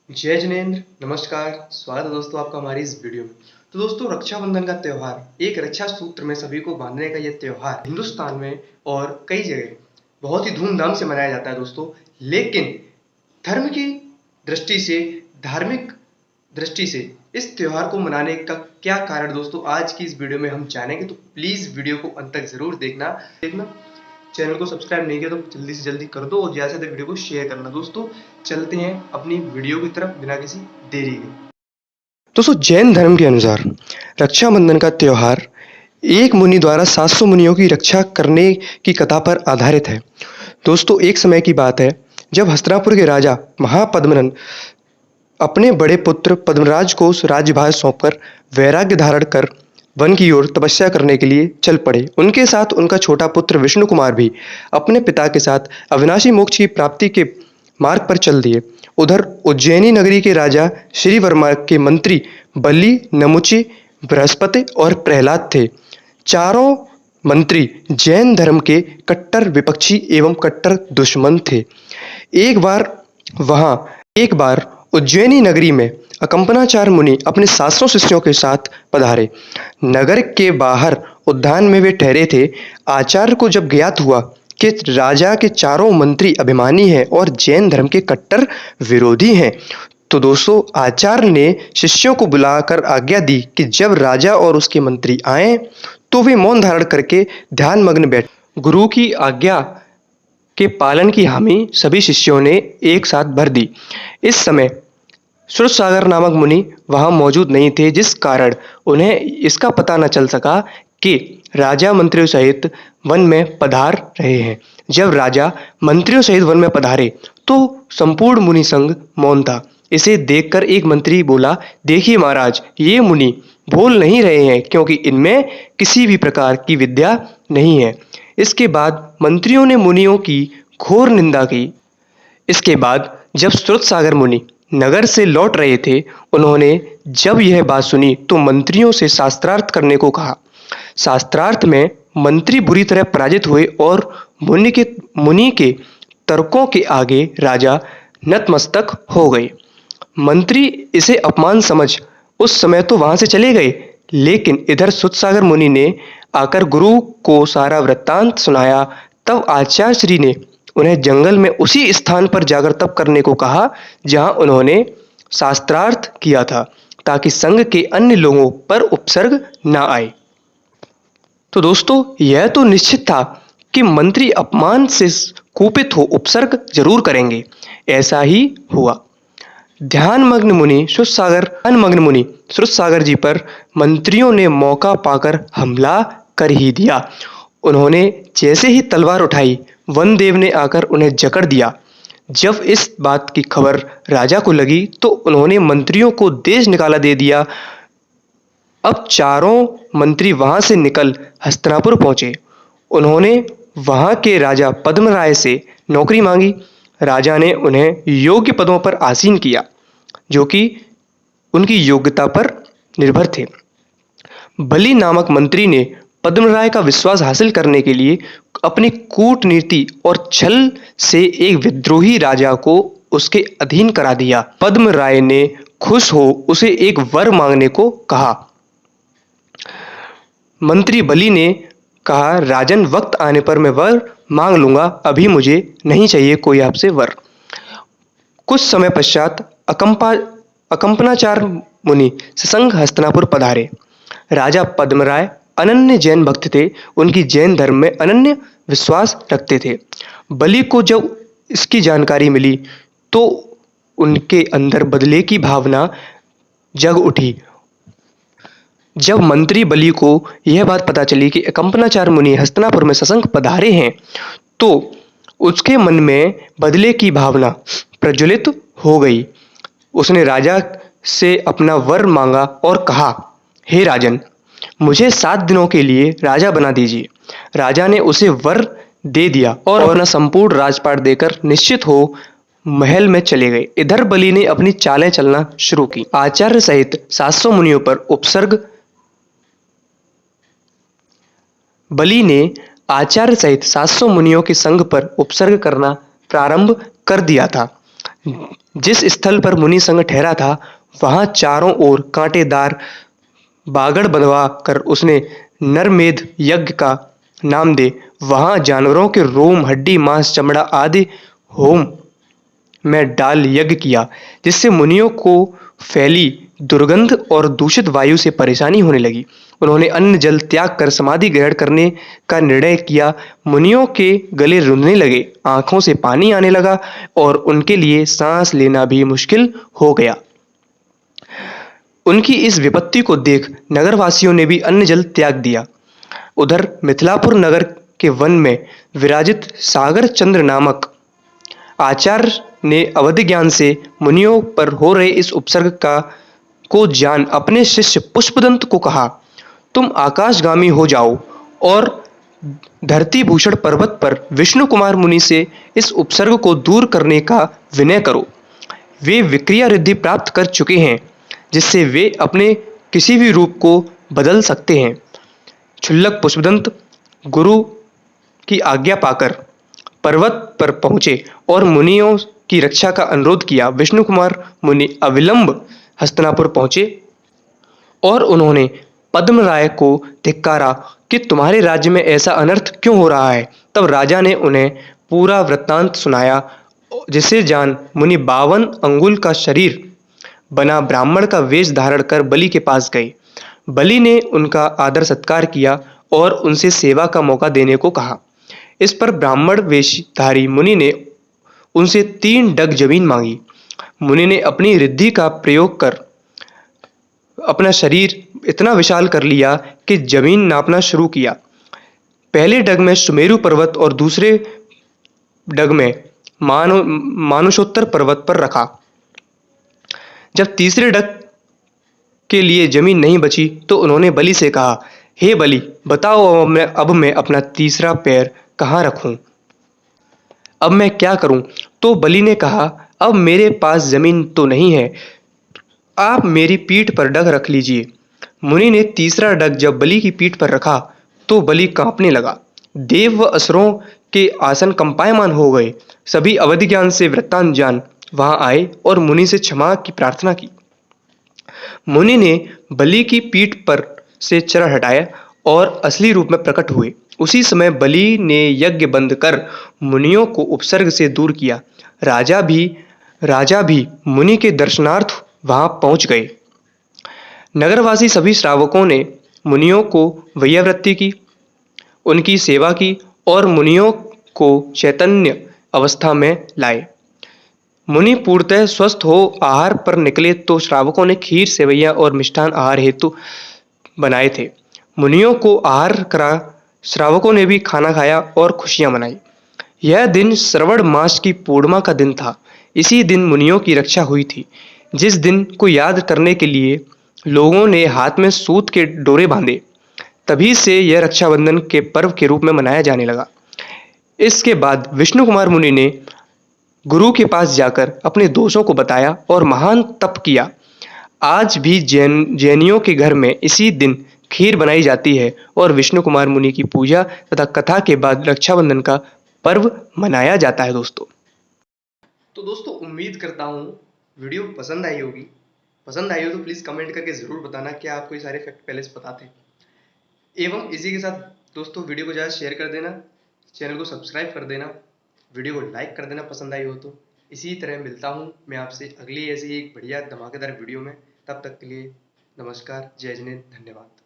जय जिनेंद्र, नमस्कार। स्वागत है दोस्तों आपका हमारी इस वीडियो में। तो दोस्तों, रक्षाबंधन का त्यौहार, एक रक्षा सूत्र में सभी को बांधने का ये त्यौहार हिंदुस्तान में और कई जगह बहुत ही धूमधाम से मनाया जाता है दोस्तों। लेकिन धर्म की दृष्टि से, धार्मिक दृष्टि से इस त्योहार को मनाने का क्या कारण दोस्तों, आज की इस वीडियो में हम जानेंगे। तो प्लीज वीडियो को अंत तक जरूर देखना। चैनल को सब्सक्राइब नहीं किया तो जल्दी से जल्दी कर दो और ज़्यादा से ज़्यादा वीडियो को शेयर करना। दोस्तों चलते हैं अपनी वीडियो की तरफ बिना किसी देरी के। दोस्तों, जैन धर्म के अनुसार रक्षाबंधन का त्यौहार एक मुनि द्वारा 700 मुनियों की रक्षा करने की कथा पर आधारित है। दोस्तों, एक समय की बात है जब हस्तिनापुर के राजा महापद्मनन अपने बड़े पुत्र पद्मराज को राज्यभार सौंपकर वैराग्य धारण कर वन की ओर तपस्या करने के लिए चल पड़े। उनके साथ उनका छोटा पुत्र विष्णु कुमार भी अपने पिता के साथ अविनाशी मोक्ष की प्राप्ति के मार्ग पर चल दिए। उधर उज्जैनी नगरी के राजा श्री वर्मा के मंत्री बलि, नमुची, बृहस्पति और प्रहलाद थे। चारों मंत्री जैन धर्म के कट्टर विपक्षी एवं कट्टर दुश्मन थे। एक बार उज्जैनी नगरी में अकंपनाचार मुनि अपने 700 शिष्यों के साथ पधारे। नगर के बाहर उद्यान में वे ठहरे थे। आचार्य को जब ज्ञात हुआ कि राजा के चारों मंत्री अभिमानी हैं और जैन धर्म के कट्टर विरोधी हैं, तो दोस्तों आचार्य ने शिष्यों को बुलाकर आज्ञा दी कि जब राजा और उसके मंत्री आए तो वे मौन धारण करके ध्यान मग्न बैठ। गुरु की आज्ञा के पालन की हामी सभी शिष्यों ने एक साथ भर दी। इस समय श्रुतसागर नामक मुनि वहां मौजूद नहीं थे, जिस कारण उन्हें इसका पता न चल सका कि राजा मंत्रियों सहित वन में पधार रहे हैं। जब राजा मंत्रियों सहित वन में पधारे तो संपूर्ण मुनि संग मौन था। इसे देखकर एक मंत्री बोला, देखिए महाराज, ये मुनि बोल नहीं रहे हैं क्योंकि इनमें किसी भी प्रकार की विद्या नहीं है। इसके बाद मंत्रियों ने मुनियों की घोर निंदा की। इसके बाद जब श्रुतसागर मुनि नगर से लौट रहे थे, उन्होंने जब यह बात सुनी तो मंत्रियों से शास्त्रार्थ करने को कहा। शास्त्रार्थ में मंत्री बुरी तरह पराजित हुए और मुनि के तर्कों के आगे राजा नतमस्तक हो गए। मंत्री इसे अपमान समझ उस समय तो वहां से चले गए, लेकिन इधर श्रुतसागर मुनि ने आकर गुरु को सारा वृत्तांत सुनाया। तब आचार्य श्री ने उन्हें जंगल में उसी स्थान पर जाकर तप करने को कहा जहां उन्होंने शास्त्रार्थ किया था, ताकि संघ के अन्य लोगों पर उपसर्ग न आए। तो दोस्तों, यह तो निश्चित था कि मंत्री अपमान से कुपित हो उपसर्ग जरूर करेंगे। ऐसा ही हुआ। ध्यानमग्न मुनि श्रुतसागर जी पर मंत्रियों ने मौका पाकर हमला कर ही दिया। उन्होंने जैसे ही तलवार उठाई, वनदेव ने आकर उन्हें जकड़ दिया। जब इस बात की खबर राजा को लगी तो उन्होंने मंत्रियों को देश निकाला दे दिया। अब चारों मंत्री वहां से निकल हस्तिनापुर पहुंचे। उन्होंने वहां के राजा पद्मराय से नौकरी मांगी। राजा ने उन्हें योग्य पदों पर आसीन किया, जो कि उनकी योग्यता पर निर्भर थे। बलि नामक मंत्री ने पद्मराय का विश्वास हासिल करने के लिए अपनी कूटनीति और छल से एक विद्रोही राजा को उसके अधीन करा दिया। पद्मराय ने खुश हो उसे एक वर मांगने को कहा। मंत्री बलि ने कहा, राजन, वक्त आने पर मैं वर मांग लूंगा, अभी मुझे नहीं चाहिए कोई आपसे वर। कुछ समय पश्चात अकंपनाचार मुनि ससंग हस्तिनापुर पधारे। राजा पद्मराय अनन्य जैन भक्त थे। उनकी जैन धर्म में अनन्य विश्वास रखते थे। बलि को जब इसकी जानकारी मिली तो उनके अंदर बदले की भावना जग उठी। जब मंत्री बलि को यह बात पता चली कि अकंपनाचार मुनि हस्तिनापुर में ससंग पधारे हैं, तो उसके मन में बदले की भावना प्रज्वलित हो गई। उसने राजा से अपना वर मांगा और कहा, हे राजन, मुझे 7 दिनों के लिए राजा बना दीजिए। राजा ने उसे वर दे दिया और अपना संपूर्ण राजपाट देकर निश्चित हो महल में चले गए। इधर बलि ने अपनी चालें चलना शुरू की। आचार्य सहित 700 मुनियों पर उपसर्ग बलि ने आचार्य सहित 700 मुनियों के संग पर उपसर्ग करना प्रारंभ कर दिया था। जिस स्थल पर मुनि संघ ठहरा था वहां चारों ओर कांटेदार बागड़ बंधवा कर उसने नरमेध यज्ञ का नाम दे वहां जानवरों के रोम हड्डी मांस चमड़ा आदि होम में डाल यज्ञ किया, जिससे मुनियों को फैली दुर्गंध और दूषित वायु से परेशानी होने लगी। उन्होंने अन्न जल त्याग कर समाधि ग्रहण करने का निर्णय किया। मुनियों के गले रुंधने लगे, आंखों से पानी आने लगा और उनके लिए सांस लेना भी मुश्किल हो गया। उनकी इस विपत्ति को देख नगरवासियों ने भी अन्न जल त्याग दिया। उधर मिथिलापुर नगर के वन में विराजित सागर चंद्र नामक आचार्य ने अवधि ज्ञान से मुनियों पर हो रहे इस उपसर्ग का को जान अपने शिष्य पुष्पदंत को कहा, तुम आकाशगामी हो जाओ और धरती भूषण पर्वत पर विष्णु कुमार मुनि से इस उपसर्ग को दूर करने का विनय करो। वे विक्रिया रिद्धि प्राप्त कर चुके हैं, जिससे वे अपने किसी भी रूप को बदल सकते हैं। क्षुल्लक पुष्पदंत गुरु की आज्ञा पाकर पर्वत पर पहुंचे और मुनियों की रक्षा का अनुरोध किया। विष्णु कुमार मुनि अविलंब हस्तिनापुर पहुंचे और उन्होंने पद्म राय को धिक्कारा कि तुम्हारे राज्य में ऐसा अनर्थ क्यों हो रहा है। तब राजा ने उन्हें पूरा वृत्तांत सुनाया, जिसे जान मुनि 52 अंगुल का शरीर बना ब्राह्मण का वेश धारण कर बलि के पास गए। बलि ने उनका आदर सत्कार किया और उनसे सेवा का मौका देने को कहा। इस पर ब्राह्मण वेशधारी मुनि ने उनसे 3 डग जमीन मांगी। मुनि ने अपनी रिद्धि का प्रयोग कर अपना शरीर इतना विशाल कर लिया कि जमीन नापना शुरू किया। पहले डग में सुमेरु पर्वत और दूसरे डग में मानुषोत्तर पर्वत पर रखा। जब तीसरे डग के लिए जमीन नहीं बची तो उन्होंने बलि से कहा, हे बलि, बताओ अब मैं अपना तीसरा पैर कहाँ रखूं? अब मैं क्या करूं? तो बलि ने कहा, अब मेरे पास जमीन तो नहीं है, आप मेरी पीठ पर डग रख लीजिए। मुनि ने तीसरा डग जब बलि की पीठ पर रखा तो बलि कांपने लगा। देव व असुरों के आसन कंपायमान हो गए। सभी अवधि ज्ञान से वृत्तांत जान वहां आए और मुनि से क्षमा की प्रार्थना की। मुनि ने बलि की पीठ पर से चरण हटाया और असली रूप में प्रकट हुए। उसी समय बलि ने यज्ञ बंद कर मुनियों को उपसर्ग से दूर किया। राजा भी मुनि के दर्शनार्थ वहां पहुंच गए। नगरवासी सभी श्रावकों ने मुनियों को वैयावृत्ति की, उनकी सेवा की और मुनियों को चैतन्य अवस्था में लाए। मुनि पूर्णतः स्वस्थ हो आहार पर निकले तो श्रावकों ने खीर सेवैया और मिष्ठान आहार हेतु बनाए थे। मुनियों को आहार करा, श्रावकों ने भी खाना खाया और खुशियां मनाई। यह दिन श्रवण मास की पूर्णिमा का दिन था। इसी दिन मुनियों की रक्षा हुई थी। जिस दिन को याद करने के लिए लोगों ने हाथ में सूत के डोरे बांधे, तभी से यह रक्षाबंधन के पर्व के रूप में मनाया जाने लगा। इसके बाद विष्णु कुमार मुनि ने गुरु के पास जाकर अपने दोषों को बताया और महान तप किया। आज भी जैनियों के घर में इसी दिन खीर बनाई जाती है और विष्णु कुमार मुनि की पूजा तथा कथा के बाद रक्षाबंधन का पर्व मनाया जाता है दोस्तों। तो दोस्तों, उम्मीद करता हूँ वीडियो पसंद आई होगी। पसंद आई हो तो प्लीज़ कमेंट करके ज़रूर बताना क्या आपको ये सारे फैक्ट पहले से पता थे। एवं इसी के साथ दोस्तों वीडियो को ज़्यादा शेयर कर देना, चैनल को सब्सक्राइब कर देना, वीडियो को लाइक कर देना पसंद आई हो तो। इसी तरह मिलता हूँ मैं आपसे अगली ऐसी एक बढ़िया धमाकेदार वीडियो में। तब तक के लिए नमस्कार, जय जिनेंद्र, धन्यवाद।